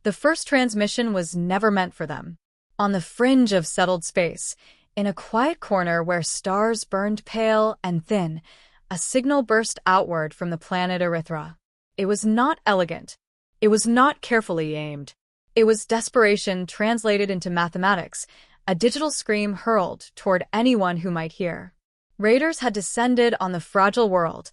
The first transmission was never meant for them. On the fringe of settled space, in a quiet corner where stars burned pale and thin, a signal burst outward from the planet Erythra. It was not elegant. It was not carefully aimed. It was desperation translated into mathematics, a digital scream hurled toward anyone who might hear. Raiders had descended on the fragile world,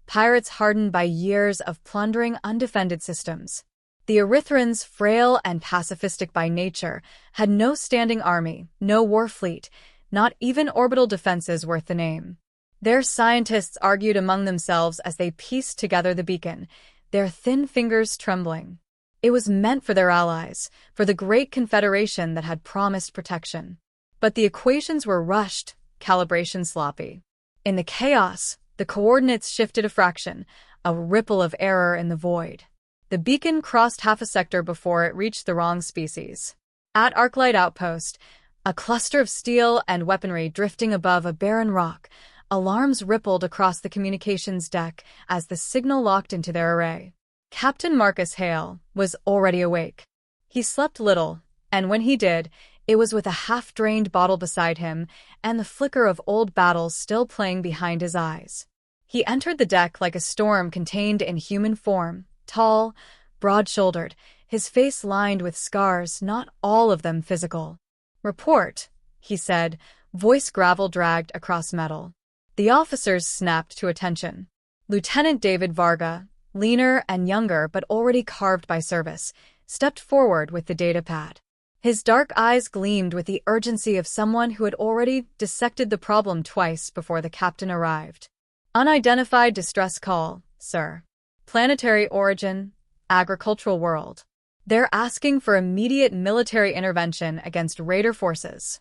pirates hardened by years of plundering undefended systems. The Erythrans, frail and pacifistic by nature, had no standing army, no war fleet, not even orbital defenses worth the name. Their scientists argued among themselves as they pieced together the beacon, their thin fingers trembling. It was meant for their allies, for the great confederation that had promised protection. But the equations were rushed, calibration sloppy. In the chaos, the coordinates shifted a fraction, a ripple of error in the void. The beacon crossed half a sector before it reached the wrong species. At Arclight Outpost, a cluster of steel and weaponry drifting above a barren rock, alarms rippled across the communications deck as the signal locked into their array. Captain Marcus Hale was already awake. He slept little, and when he did, it was with a half-drained bottle beside him and the flicker of old battles still playing behind his eyes. He entered the deck like a storm contained in human form, tall, broad-shouldered, his face lined with scars, not all of them physical. "Report," he said, voice gravel dragged across metal. The officers snapped to attention. Lieutenant David Varga, leaner and younger but already carved by service, stepped forward with the datapad. His dark eyes gleamed with the urgency of someone who had already dissected the problem twice before the captain arrived. "Unidentified distress call, sir. Planetary origin, agricultural world. They're asking for immediate military intervention against Raider forces."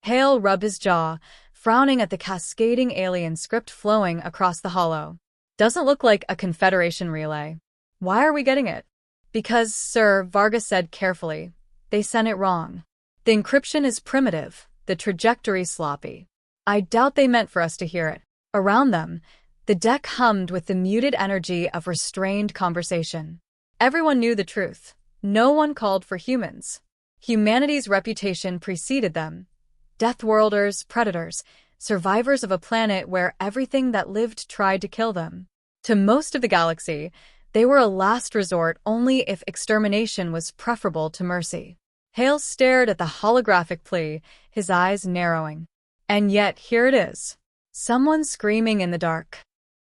Hale rubbed his jaw, frowning at the cascading alien script flowing across the hollow. "Doesn't look like a Confederation relay. Why are we getting it?" "Because, sir," Vargas said carefully, "they sent it wrong. The encryption is primitive, the trajectory sloppy. I doubt they meant for us to hear it." Around them, the deck hummed with the muted energy of restrained conversation. Everyone knew the truth. No one called for humans. Humanity's reputation preceded them. Deathworlders, predators, survivors of a planet where everything that lived tried to kill them. To most of the galaxy, they were a last resort only if extermination was preferable to mercy. Hale stared at the holographic plea, his eyes narrowing. And yet, here it is. Someone screaming in the dark.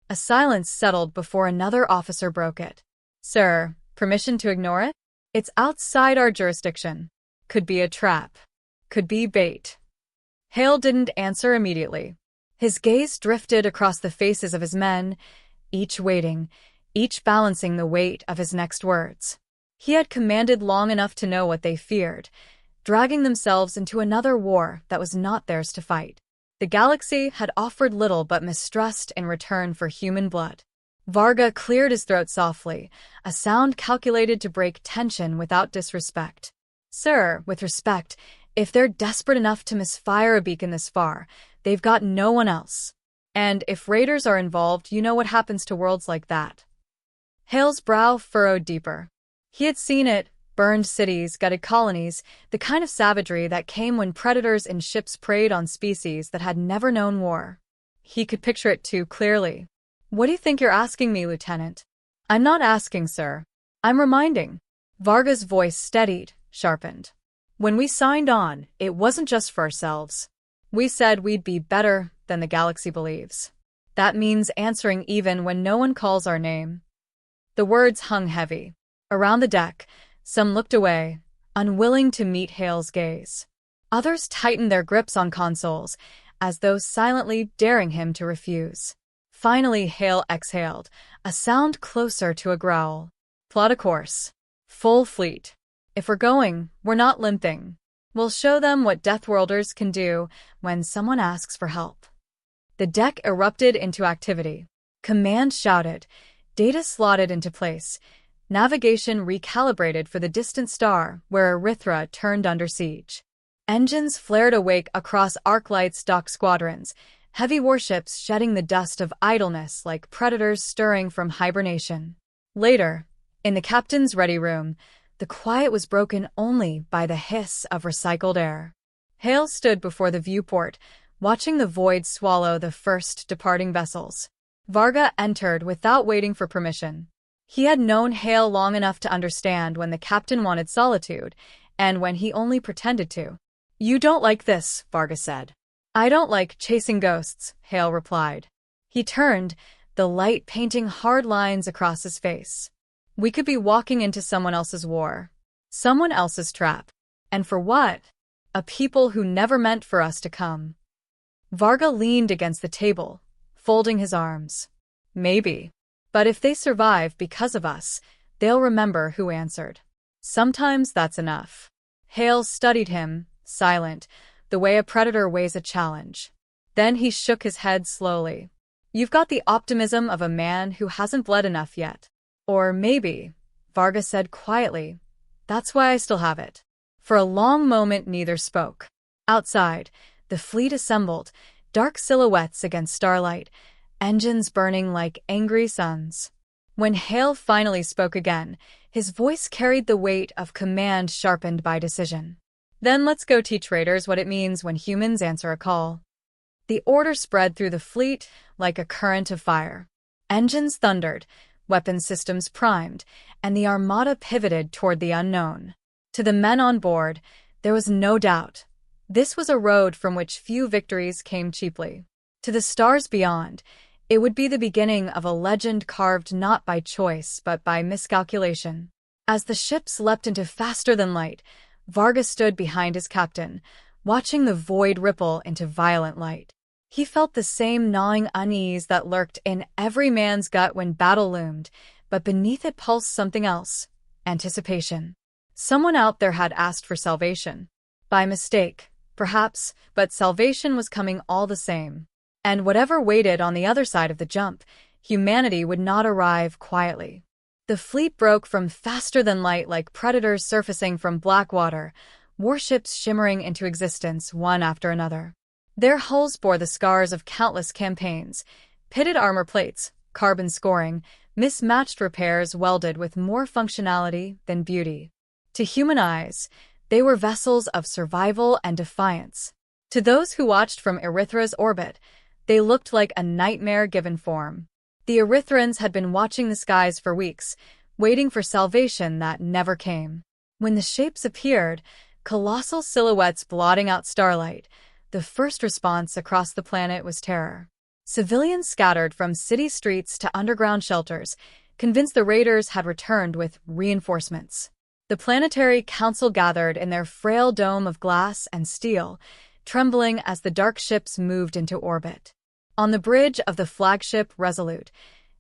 A silence settled before another officer broke it. "Sir, permission to ignore it? It's outside our jurisdiction. Could be a trap. Could be bait." Hale didn't answer immediately. His gaze drifted across the faces of his men, each waiting, each balancing the weight of his next words. He had commanded long enough to know what they feared, dragging themselves into another war that was not theirs to fight. The galaxy had offered little but mistrust in return for human blood. Varga cleared his throat softly, a sound calculated to break tension without disrespect. "Sir, with respect, if they're desperate enough to misfire a beacon this far, they've got no one else. And if raiders are involved, you know what happens to worlds like that." Hale's brow furrowed deeper. He had seen it, burned cities, gutted colonies, the kind of savagery that came when predators in ships preyed on species that had never known war. He could picture it too clearly. "What do you think you're asking me, Lieutenant?" "I'm not asking, sir. I'm reminding." Varga's voice steadied, sharpened. "When we signed on, it wasn't just for ourselves. We said we'd be better than the galaxy believes. That means answering even when no one calls our name." The words hung heavy. Around the deck, some looked away, unwilling to meet Hale's gaze. Others tightened their grips on consoles, as though silently daring him to refuse. Finally, Hale exhaled, a sound closer to a growl. "Plot a course. Full fleet. If we're going, we're not limping. We'll show them what Deathworlders can do when someone asks for help." The deck erupted into activity. Command shouted, data slotted into place, navigation recalibrated for the distant star where Erythra turned under siege. Engines flared awake across Arclight's dock squadrons, heavy warships shedding the dust of idleness like predators stirring from hibernation. Later, in the captain's ready room, The quiet was broken only by the hiss of recycled air. Hale stood before the viewport, watching the void swallow the first departing vessels. Varga entered without waiting for permission. He had known Hale long enough to understand when the captain wanted solitude, and when he only pretended to. "You don't like this," Varga said. "I don't like chasing ghosts," Hale replied. He turned, the light painting hard lines across his face. "We could be walking into someone else's war. Someone else's trap. And for what? A people who never meant for us to come." Varga leaned against the table, folding his arms. "Maybe. But if they survive because of us, they'll remember who answered. Sometimes that's enough." Hale studied him, silent, the way a predator weighs a challenge. Then he shook his head slowly. "You've got the optimism of a man who hasn't bled enough yet. Or maybe," Varga said quietly, "that's why I still have it." For a long moment neither spoke. Outside, the fleet assembled, dark silhouettes against starlight, engines burning like angry suns. When Hale finally spoke again, his voice carried the weight of command sharpened by decision. "Then let's go teach raiders what it means when humans answer a call." The order spread through the fleet like a current of fire. Engines thundered, weapon systems primed, and the armada pivoted toward the unknown. To the men on board, there was no doubt. This was a road from which few victories came cheaply. To the stars beyond, it would be the beginning of a legend carved not by choice but by miscalculation. As the ships leapt into faster-than-light, Varga stood behind his captain, watching the void ripple into violent light. He felt the same gnawing unease that lurked in every man's gut when battle loomed, but beneath it pulsed something else: anticipation. Someone out there had asked for salvation. By mistake, perhaps, but salvation was coming all the same. And whatever waited on the other side of the jump, humanity would not arrive quietly. The fleet broke from faster-than-light like predators surfacing from black water, warships shimmering into existence one after another. Their hulls bore the scars of countless campaigns: pitted armor plates, carbon scoring, mismatched repairs welded with more functionality than beauty. To human eyes, they were vessels of survival and defiance. To those who watched from Erythra's orbit, they looked like a nightmare given form. The Erythrans had been watching the skies for weeks, waiting for salvation that never came. When the shapes appeared, colossal silhouettes blotting out starlight, the first response across the planet was terror. Civilians scattered from city streets to underground shelters, convinced the raiders had returned with reinforcements. The planetary council gathered in their frail dome of glass and steel, trembling as the dark ships moved into orbit. On the bridge of the flagship Resolute,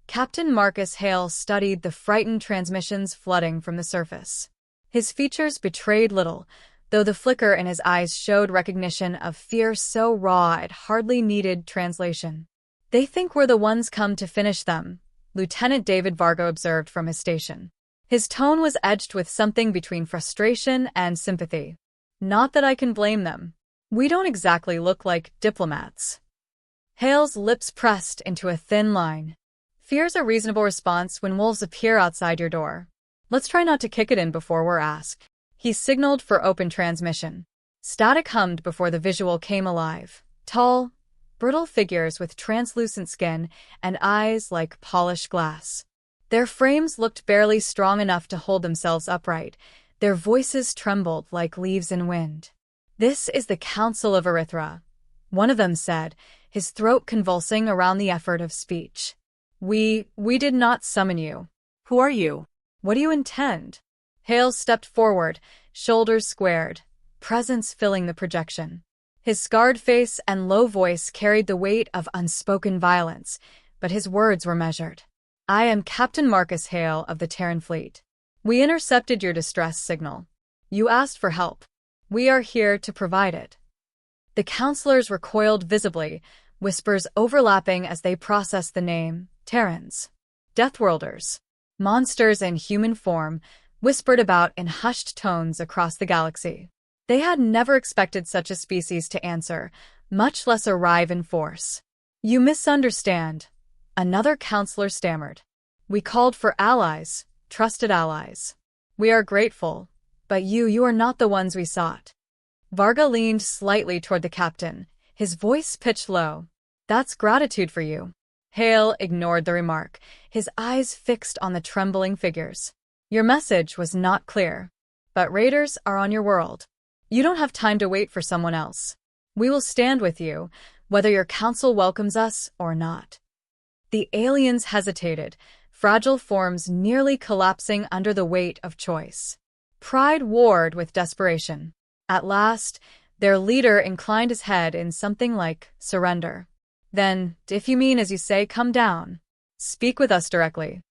Captain Marcus Hale studied the frightened transmissions flooding from the surface. His features betrayed little, though the flicker in his eyes showed recognition of fear so raw it hardly needed translation. "They think we're the ones come to finish them," Lieutenant David Vargo observed from his station. His tone was edged with something between frustration and sympathy. "Not that I can blame them. We don't exactly look like diplomats." Hale's lips pressed into a thin line. "Fear's a reasonable response when wolves appear outside your door. Let's try not to kick it in before we're asked." He signaled for open transmission. Static hummed before the visual came alive. Tall, brittle figures with translucent skin and eyes like polished glass. Their frames looked barely strong enough to hold themselves upright. Their voices trembled like leaves in wind. "This is the Council of Erythra," one of them said, his throat convulsing around the effort of speech. We did not summon you. Who are you? What do you intend?" Hale stepped forward, shoulders squared, presence filling the projection. His scarred face and low voice carried the weight of unspoken violence, but his words were measured. "I am Captain Marcus Hale of the Terran Fleet. We intercepted your distress signal. You asked for help. We are here to provide it." The counselors recoiled visibly, whispers overlapping as they processed the name: Terrans. Deathworlders. Monsters in human form, whispered about in hushed tones across the galaxy. They had never expected such a species to answer, much less arrive in force. "You misunderstand," another counselor stammered. "We called for allies, trusted allies." We are grateful, but you are not the ones we sought. Varga leaned slightly toward the captain, his voice pitched low. That's gratitude for you. Hale ignored the remark, his eyes fixed on the trembling figures. Your message was not clear, but raiders are on your world. You don't have time to wait for someone else. We will stand with you, whether your council welcomes us or not. The aliens hesitated, fragile forms nearly collapsing under the weight of choice. Pride warred with desperation. At last, their leader inclined his head in something like surrender. Then, if you mean as you say, come down. Speak with us directly.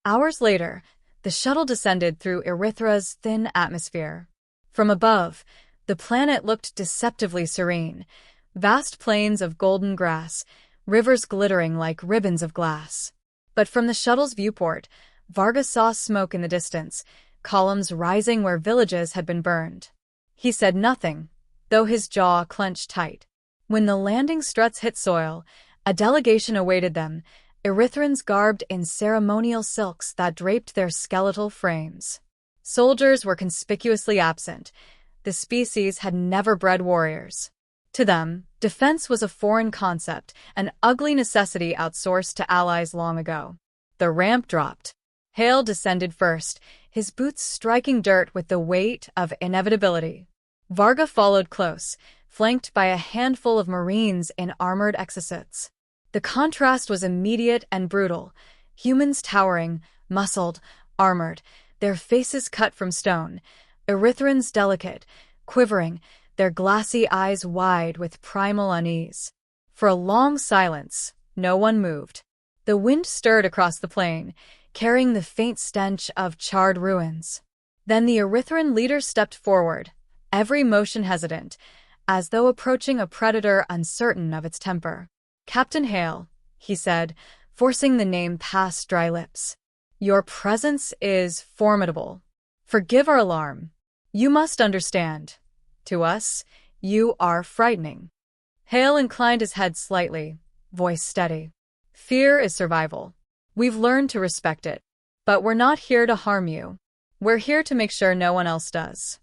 Hours later, the shuttle descended through Erythra's thin atmosphere. From above, the planet looked deceptively serene. Vast plains of golden grass, rivers glittering like ribbons of glass. But from the shuttle's viewport, Varga saw smoke in the distance, columns rising where villages had been burned. He said nothing, though his jaw clenched tight. When the landing struts hit soil, a delegation awaited them, Erythrans garbed in ceremonial silks that draped their skeletal frames. Soldiers were conspicuously absent. The species had never bred warriors. To them, defense was a foreign concept, an ugly necessity outsourced to allies long ago. The ramp dropped. Hale descended first, his boots striking dirt with the weight of inevitability. Varga followed close, flanked by a handful of Marines in armored exosuits. The contrast was immediate and brutal. Humans towering, muscled, armored, their faces cut from stone. Erythrans delicate, quivering, their glassy eyes wide with primal unease. For a long silence, no one moved. The wind stirred across the plain, carrying the faint stench of charred ruins. Then the Erythran leader stepped forward, every motion hesitant, as though approaching a predator uncertain of its temper. Captain Hale, he said, forcing the name past dry lips. Your presence is formidable. Forgive our alarm. You must understand. To us, you are frightening. Hale inclined his head slightly, voice steady. Fear is survival. We've learned to respect it. But we're not here to harm you. We're here to make sure no one else does.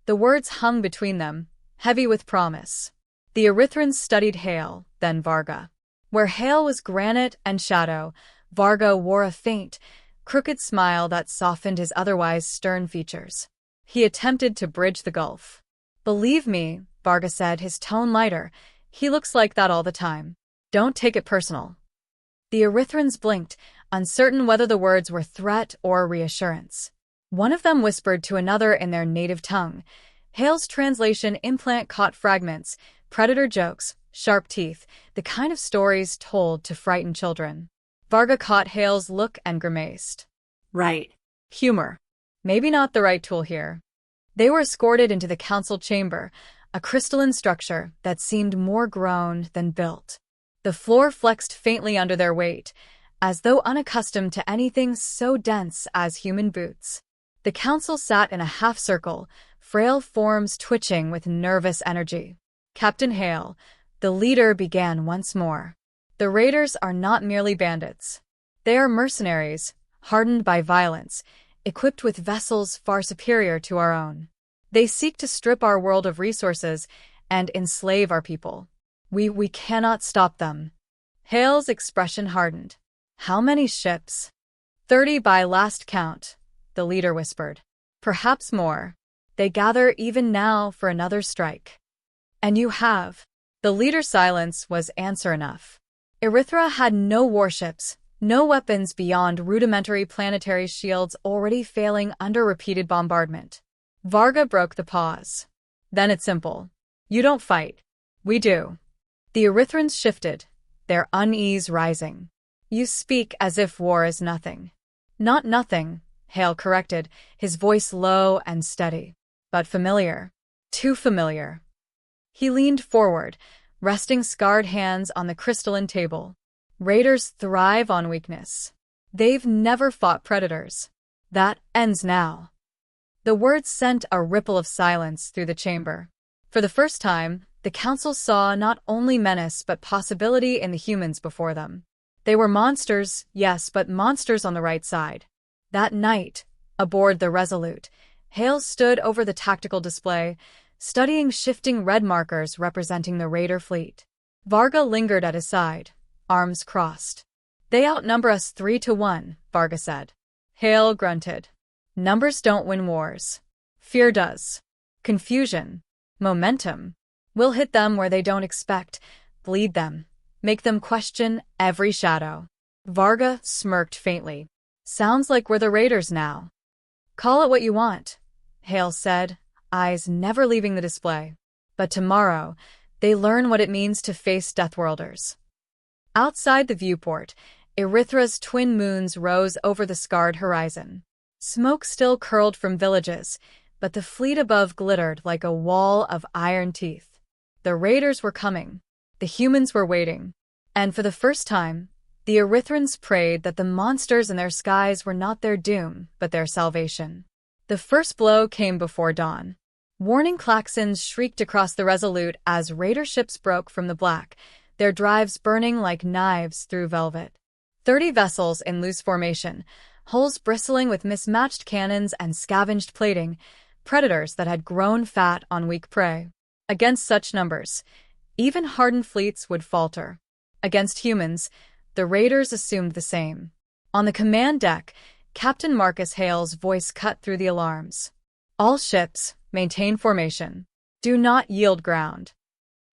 The words hung between them, heavy with promise. The Erythrans studied Hale, then Varga. Where Hale was granite and shadow, Varga wore a faint, crooked smile that softened his otherwise stern features. He attempted to bridge the gulf. Believe me, Varga said, his tone lighter. He looks like that all the time. Don't take it personal. The Erythrans blinked, uncertain whether the words were threat or reassurance. One of them whispered to another in their native tongue. Hale's translation implant caught fragments, predator jokes, sharp teeth, the kind of stories told to frighten children. Varga caught Hale's look and grimaced. Right. Humor. Maybe not the right tool here. They were escorted into the council chamber, a crystalline structure that seemed more grown than built. The floor flexed faintly under their weight, as though unaccustomed to anything so dense as human boots. The council sat in a half-circle, frail forms twitching with nervous energy. Captain Hale, the leader, began once more. The raiders are not merely bandits. They are mercenaries, hardened by violence, equipped with vessels far superior to our own. They seek to strip our world of resources and enslave our people. We cannot stop them. Hale's expression hardened. How many ships? 30 by last count, the leader whispered. Perhaps more. They gather even now for another strike. And you have. The leader's silence was answer enough. Erythra had no warships, no weapons beyond rudimentary planetary shields already failing under repeated bombardment. Varga broke the pause. Then it's simple. You don't fight. We do. The Erythrans shifted, their unease rising. You speak as if war is nothing. Not nothing, Hale corrected, his voice low and steady. But familiar. Too familiar. He leaned forward, resting scarred hands on the crystalline table. Raiders thrive on weakness. They've never fought predators. That ends now. The words sent a ripple of silence through the chamber. For the first time, the council saw not only menace but possibility in the humans before them. They were monsters, yes, but monsters on the right side. That night, Aboard the Resolute, Hale stood over the tactical display, studying shifting red markers representing the raider fleet. Varga lingered at his side, arms crossed. "They outnumber us 3-1, Varga said. Hale grunted. "Numbers don't win wars. Fear does. Confusion. Momentum. We'll hit them where they don't expect, bleed them, make them question every shadow." Varga smirked faintly. "Sounds like we're the raiders now." "Call it what you want," Hale said, eyes never leaving the display. "But tomorrow, they learn what it means to face Deathworlders." Outside the viewport, Erythra's twin moons rose over the scarred horizon. Smoke still curled from villages, but the fleet above glittered like a wall of iron teeth. The raiders were coming. The humans were waiting. And for the first time, the Erythrans prayed that the monsters in their skies were not their doom, but their salvation. The first blow came before dawn. Warning klaxons shrieked across the Resolute as raider ships broke from the black, their drives burning like knives through velvet. 30 vessels in loose formation, hulls bristling with mismatched cannons and scavenged plating, predators that had grown fat on weak prey. Against such numbers, even hardened fleets would falter. Against humans, the raiders assumed the same. On the command deck, Captain Marcus Hale's voice cut through the alarms. "All ships, maintain formation. Do not yield ground."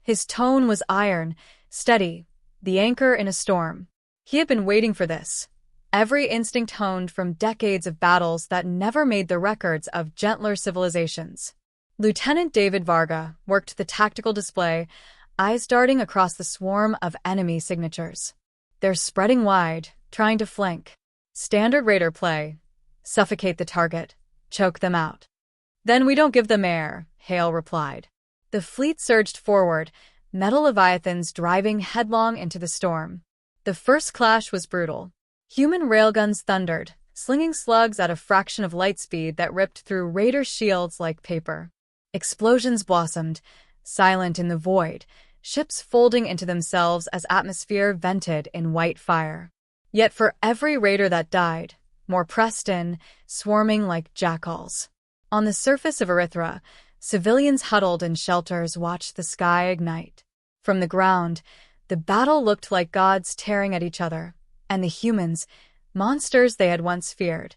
His tone was iron, steady, the anchor in a storm. He had been waiting for this, every instinct honed from decades of battles that never made the records of gentler civilizations. Lieutenant David Varga worked the tactical display, eyes darting across the swarm of enemy signatures. They're spreading wide, trying to flank. Standard raider play. Suffocate the target. Choke them out. "Then we don't give them air," Hale replied. The fleet surged forward, metal leviathans driving headlong into the storm. The first clash was brutal. Human railguns thundered, slinging slugs at a fraction of light speed that ripped through raider shields like paper. Explosions blossomed, silent in the void, ships folding into themselves as atmosphere vented in white fire. Yet for every raider that died, more pressed in, swarming like jackals. On the surface of Erythra, civilians huddled in shelters watched the sky ignite. From the ground, the battle looked like gods tearing at each other, and the humans, monsters they had once feared,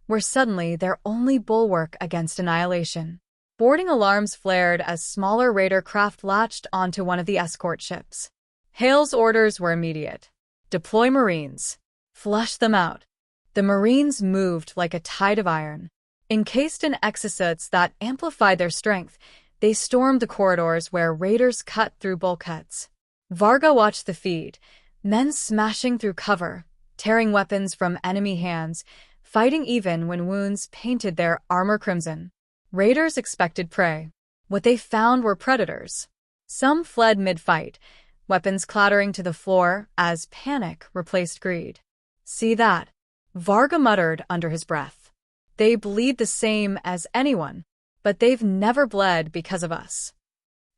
were suddenly their only bulwark against annihilation. Boarding alarms flared as smaller raider craft latched onto one of the escort ships. Hale's orders were immediate. "Deploy Marines. Flush them out." The Marines moved like a tide of iron. Encased in exosuits that amplified their strength, they stormed the corridors where raiders cut through bulkheads. Varga watched the feed, men smashing through cover, tearing weapons from enemy hands, fighting even when wounds painted their armor crimson. Raiders expected prey. What they found were predators. Some fled mid-fight, weapons clattering to the floor as panic replaced greed. "See that?" Varga muttered under his breath. "They bleed the same as anyone, but they've never bled because of us."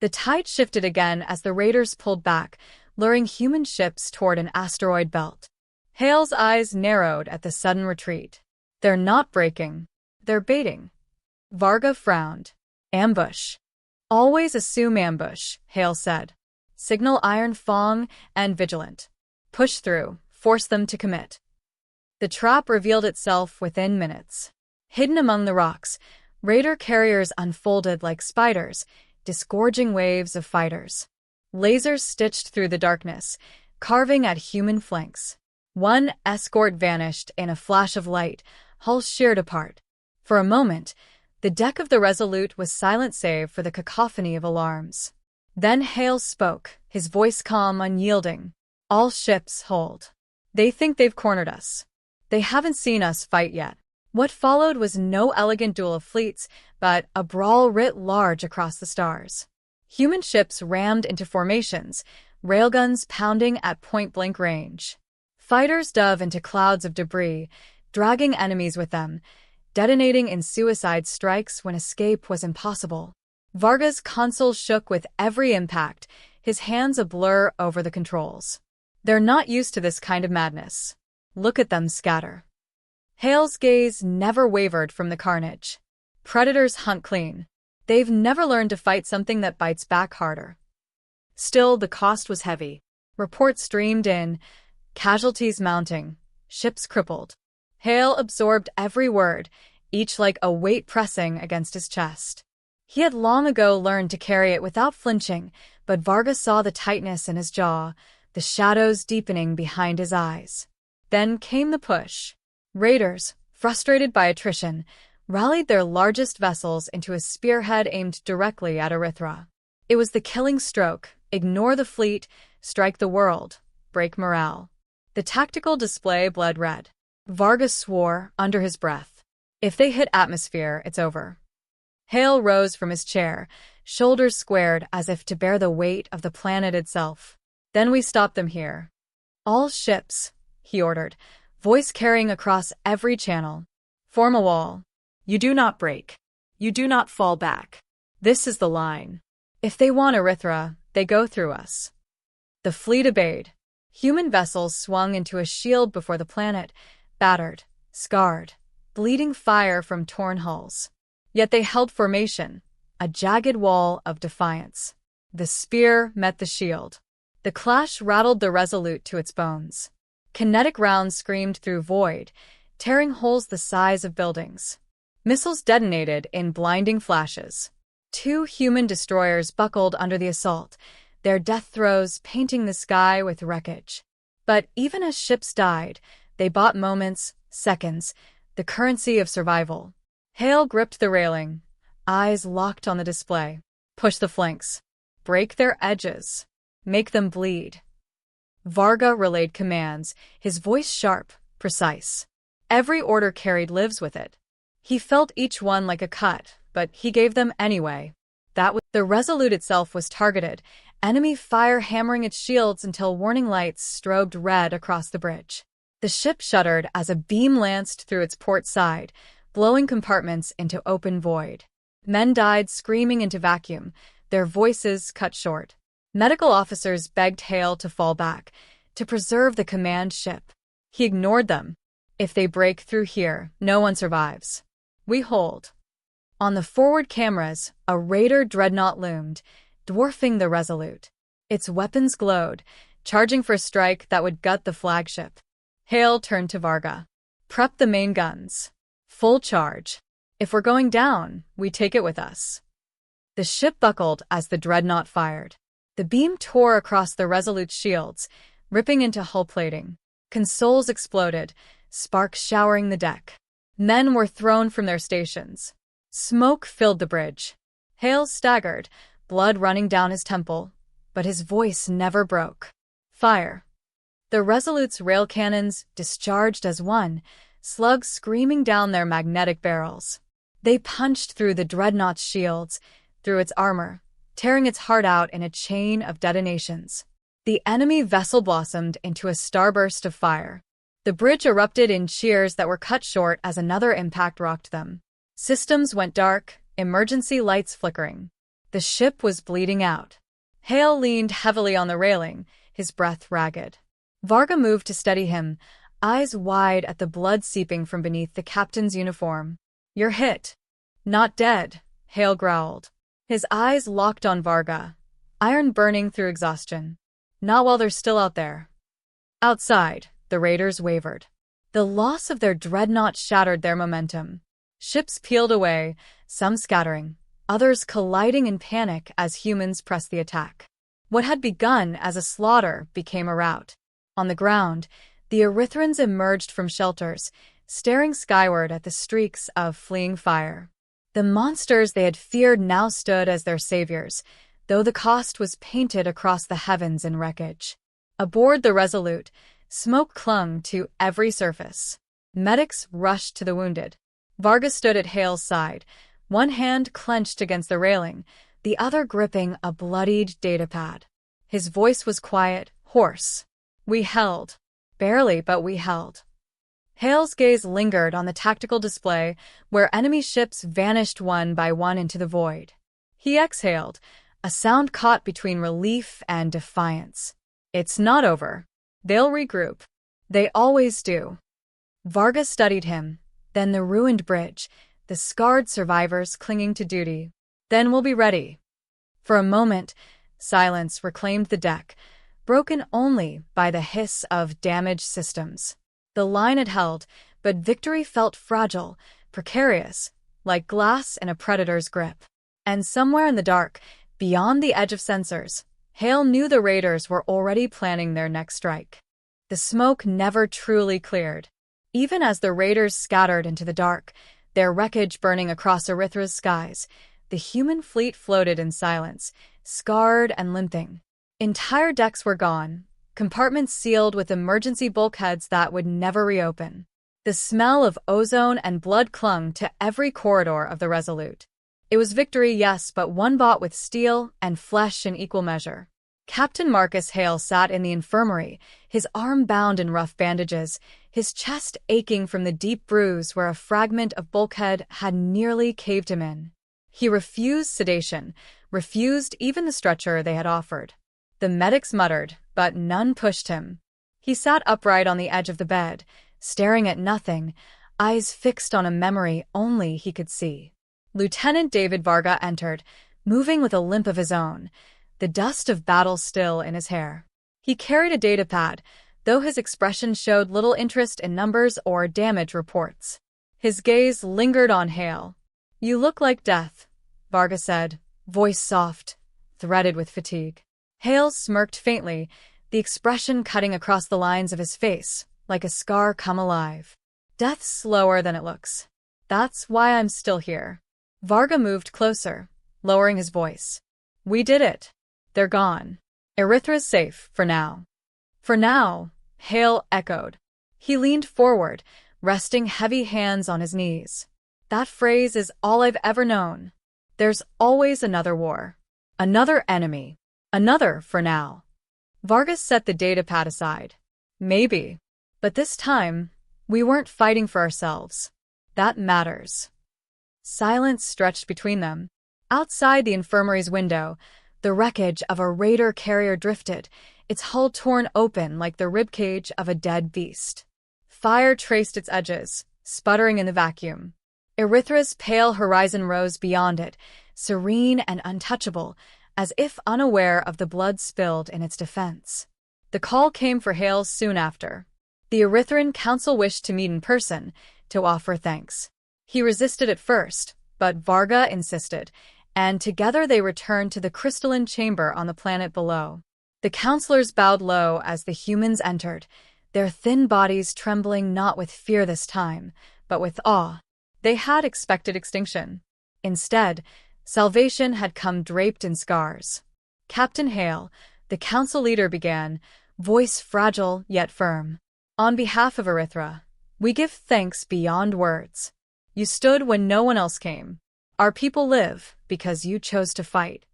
The tide shifted again as the raiders pulled back, luring human ships toward an asteroid belt. Hale's eyes narrowed at the sudden retreat. "They're not breaking. They're baiting." Varga frowned. "Ambush." "Always assume ambush," Hale said. "Signal Iron Fang and Vigilant. Push through, force them to commit." The trap revealed itself within minutes. Hidden among the rocks, raider carriers unfolded like spiders, disgorging waves of fighters. Lasers stitched through the darkness, carving at human flanks. One escort vanished in a flash of light, hull sheared apart. For a moment, the deck of the Resolute was silent save for the cacophony of alarms. Then Hale spoke, his voice calm, unyielding. "All ships hold. They think they've cornered us. They haven't seen us fight yet." What followed was no elegant duel of fleets, but a brawl writ large across the stars. Human ships rammed into formations, railguns pounding at point-blank range. Fighters dove into clouds of debris, dragging enemies with them, detonating in suicide strikes when escape was impossible. Varga's console shook with every impact, his hands a blur over the controls. "They're not used to this kind of madness. Look at them scatter." Hale's gaze never wavered from the carnage. Predators hunt clean. They've never learned to fight something that bites back harder. Still, the cost was heavy. Reports streamed in, casualties mounting, ships crippled. Hale absorbed every word, each like a weight pressing against his chest. He had long ago learned to carry it without flinching, but Varga saw the tightness in his jaw, the shadows deepening behind his eyes. Then came the push. Raiders, frustrated by attrition, rallied their largest vessels into a spearhead aimed directly at Erythra. It was the killing stroke: ignore the fleet, strike the world, break morale. The tactical display bled red. Varga swore under his breath. If they hit atmosphere, it's over. Hale rose from his chair, shoulders squared as if to bear the weight of the planet itself. Then we stop them here. All ships, he ordered, voice carrying across every channel. Form a wall. You do not break. You do not fall back. This is the line. If they want Erythra, they go through us. The fleet obeyed. Human vessels swung into a shield before the planet, battered, scarred, bleeding fire from torn hulls. Yet they held formation, a jagged wall of defiance. The spear met the shield. The clash rattled the Resolute to its bones. Kinetic rounds screamed through void, tearing holes the size of buildings. Missiles detonated in blinding flashes. 2 human destroyers buckled under the assault, their death throes painting the sky with wreckage. But even as ships died, they bought moments, seconds, the currency of survival. Hale gripped the railing, eyes locked on the display. Push the flanks. Break their edges. Make them bleed. Varga relayed commands, his voice sharp, precise. Every order carried lives with it. He felt each one like a cut, but he gave them anyway. The Resolute itself was targeted, enemy fire hammering its shields until warning lights strobed red across the bridge. The ship shuddered as a beam lanced through its port side, blowing compartments into open void. Men died screaming into vacuum, their voices cut short. Medical officers begged Hale to fall back, to preserve the command ship. He ignored them. If they break through here, no one survives. We hold. On the forward cameras, a Raider dreadnought loomed, dwarfing the Resolute. Its weapons glowed, charging for a strike that would gut the flagship. Hale turned to Varga. Prep the main guns. Full charge. If we're going down, we take it with us. The ship buckled as the dreadnought fired. The beam tore across the Resolute's shields, ripping into hull plating. Consoles exploded, sparks showering the deck. Men were thrown from their stations. Smoke filled the bridge. Hale staggered, blood running down his temple, but his voice never broke. Fire. The Resolute's rail cannons discharged as one, slugs screaming down their magnetic barrels. They punched through the dreadnought's shields, through its armor, tearing its heart out in a chain of detonations. The enemy vessel blossomed into a starburst of fire. The bridge erupted in cheers that were cut short as another impact rocked them. Systems went dark, emergency lights flickering. The ship was bleeding out. Hale leaned heavily on the railing, his breath ragged. Varga moved to steady him, eyes wide at the blood seeping from beneath the captain's uniform. You're hit. Not dead, Hale growled. His eyes locked on Varga, iron burning through exhaustion. Not while they're still out there. Outside, the Raiders wavered. The loss of their dreadnought shattered their momentum. Ships peeled away, some scattering, others colliding in panic as humans pressed the attack. What had begun as a slaughter became a rout. On the ground, the Erythrans emerged from shelters, staring skyward at the streaks of fleeing fire. The monsters they had feared now stood as their saviors, though the cost was painted across the heavens in wreckage. Aboard the Resolute, smoke clung to every surface. Medics rushed to the wounded. Varga stood at Hale's side, one hand clenched against the railing, the other gripping a bloodied datapad. His voice was quiet, hoarse. We held. Barely, but we held. Hale's gaze lingered on the tactical display, where enemy ships vanished one by one into the void. He exhaled, a sound caught between relief and defiance. It's not over. They'll regroup. They always do. Varga studied him, then the ruined bridge, the scarred survivors clinging to duty. Then we'll be ready. For a moment, silence reclaimed the deck, broken only by the hiss of damaged systems. The line had held, but victory felt fragile, precarious, like glass in a predator's grip. And somewhere in the dark, beyond the edge of sensors, Hale knew the raiders were already planning their next strike. The smoke never truly cleared. Even as the raiders scattered into the dark, their wreckage burning across Erythra's skies, the human fleet floated in silence, scarred and limping. Entire decks were gone, compartments sealed with emergency bulkheads that would never reopen. The smell of ozone and blood clung to every corridor of the Resolute. It was victory, yes, but one bought with steel and flesh in equal measure. Captain Marcus Hale sat in the infirmary, his arm bound in rough bandages, his chest aching from the deep bruise where a fragment of bulkhead had nearly caved him in. He refused sedation, refused even the stretcher they had offered. The medics muttered, but none pushed him. He sat upright on the edge of the bed, staring at nothing, eyes fixed on a memory only he could see. Lieutenant David Varga entered, moving with a limp of his own, the dust of battle still in his hair. He carried a datapad, though his expression showed little interest in numbers or damage reports. His gaze lingered on Hale. "You look like death," Varga said, voice soft, threaded with fatigue. Hale smirked faintly, the expression cutting across the lines of his face, like a scar come alive. "Death's slower than it looks. That's why I'm still here." Varga moved closer, lowering his voice. "We did it. They're gone. Erythra's safe, for now." "For now," Hale echoed. He leaned forward, resting heavy hands on his knees. "That phrase is all I've ever known. There's always another war. Another enemy. Another for now." Vargas set the datapad aside. "Maybe. But this time, we weren't fighting for ourselves. That matters." Silence stretched between them. Outside the infirmary's window, the wreckage of a raider carrier drifted, its hull torn open like the ribcage of a dead beast. Fire traced its edges, sputtering in the vacuum. Erythra's pale horizon rose beyond it, serene and untouchable, as if unaware of the blood spilled in its defense. The call came for Hale soon after. The Erythran Council wished to meet in person, to offer thanks. He resisted at first, but Varga insisted, and together they returned to the crystalline chamber on the planet below. The counselors bowed low as the humans entered, their thin bodies trembling not with fear this time, but with awe. They had expected extinction. Instead, salvation had come draped in scars. Captain Hale, the council leader, began, voice fragile yet firm. "On behalf of Erythra, we give thanks beyond words. You stood when no one else came. Our people live because you chose to fight."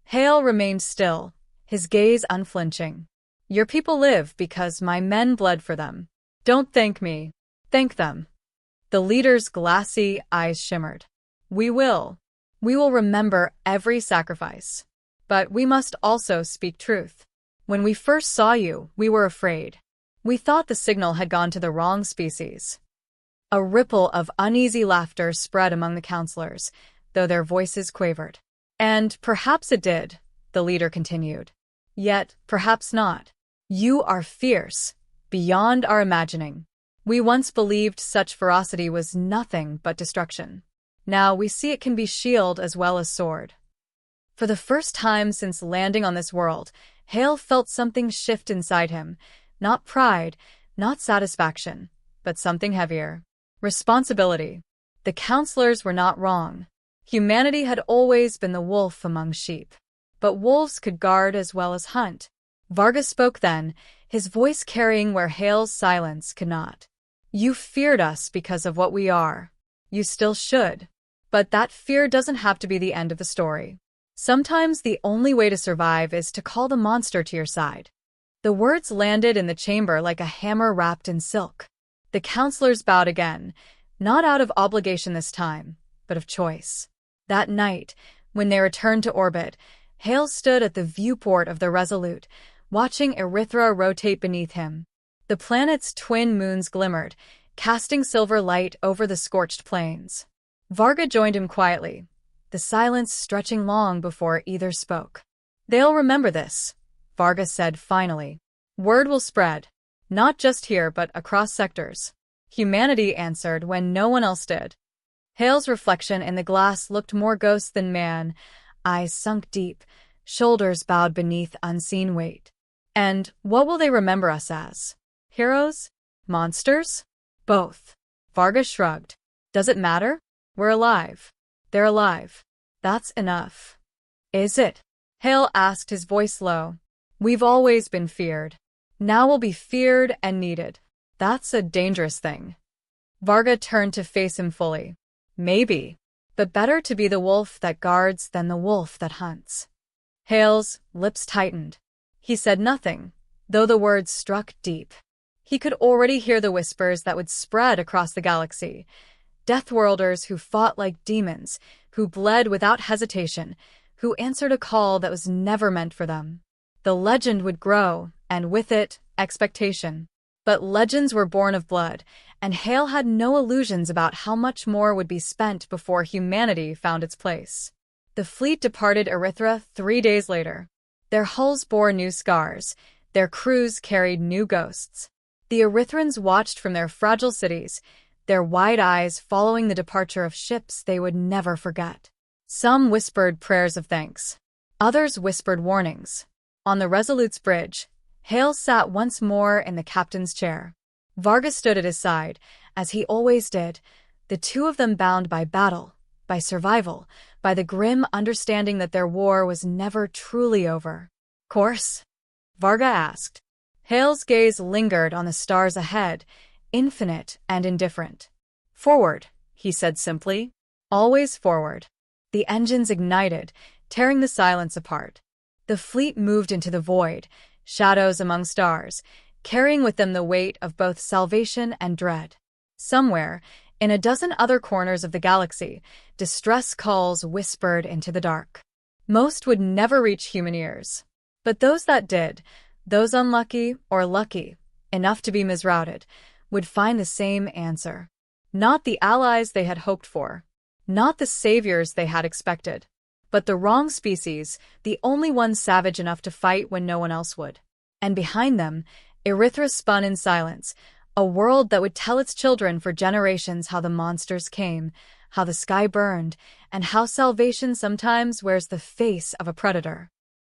Hale remained still, his gaze unflinching. "Your people live because my men bled for them. Don't thank me. Thank them." The leader's glassy eyes shimmered. We will remember every sacrifice. But we must also speak truth. When we first saw you, we were afraid. We thought the signal had gone to the wrong species." A ripple of uneasy laughter spread among the counselors, though their voices quavered. "And perhaps it did," the leader continued. "Yet, perhaps not. You are fierce, beyond our imagining. We once believed such ferocity was nothing but destruction. Now we see it can be shield as well as sword." For the first time since landing on this world, Hale felt something shift inside him. Not pride, not satisfaction, but something heavier. Responsibility. The counselors were not wrong. Humanity had always been the wolf among sheep. But wolves could guard as well as hunt. Vargas spoke then, his voice carrying where Hale's silence could not. "You feared us because of what we are. You still should. But that fear doesn't have to be the end of the story. Sometimes the only way to survive is to call the monster to your side." The words landed in the chamber like a hammer wrapped in silk. The counselors bowed again, not out of obligation this time, but of choice. That night, when they returned to orbit, Hale stood at the viewport of the Resolute, watching Erythra rotate beneath him. The planet's twin moons glimmered, casting silver light over the scorched plains. Varga joined him quietly, the silence stretching long before either spoke. "They'll remember this," Varga said finally. "Word will spread, not just here but across sectors." Humanity answered when no one else did. Hale's reflection in the glass looked more ghost than man, eyes sunk deep, shoulders bowed beneath unseen weight. "And what will they remember us as? Heroes? Monsters?" "Both." Varga shrugged. "Does it matter? We're alive. They're alive. That's enough." "Is it?" Hale asked, his voice low. "We've always been feared. Now we'll be feared and needed. That's a dangerous thing." Varga turned to face him fully. "Maybe. But better to be the wolf that guards than the wolf that hunts." Hale's lips tightened. He said nothing, though the words struck deep. He could already hear the whispers that would spread across the galaxy. Deathworlders who fought like demons, who bled without hesitation, who answered a call that was never meant for them. The legend would grow, and with it, expectation. But legends were born of blood, and Hale had no illusions about how much more would be spent before humanity found its place. The fleet departed Erythra 3 days later. Their hulls bore new scars, their crews carried new ghosts. The Erythrans watched from their fragile cities, their wide eyes following the departure of ships they would never forget. Some whispered prayers of thanks. Others whispered warnings. On the Resolute's bridge, Hale sat once more in the captain's chair. Varga stood at his side, as he always did, the two of them bound by battle, by survival, by the grim understanding that their war was never truly over. "Course?" Varga asked. Hale's gaze lingered on the stars ahead, infinite and indifferent. "Forward," he said simply. "Always forward." The engines ignited, tearing the silence apart. The fleet moved into the void, shadows among stars, carrying with them the weight of both salvation and dread. Somewhere, in a dozen other corners of the galaxy, distress calls whispered into the dark. Most would never reach human ears. But those that did, those unlucky or lucky, enough to be misrouted, would find the same answer. Not the allies they had hoped for, not the saviors they had expected, but the wrong species, the only ones savage enough to fight when no one else would. And behind them, Erythra spun in silence, a world that would tell its children for generations how the monsters came, how the sky burned, and how salvation sometimes wears the face of a predator.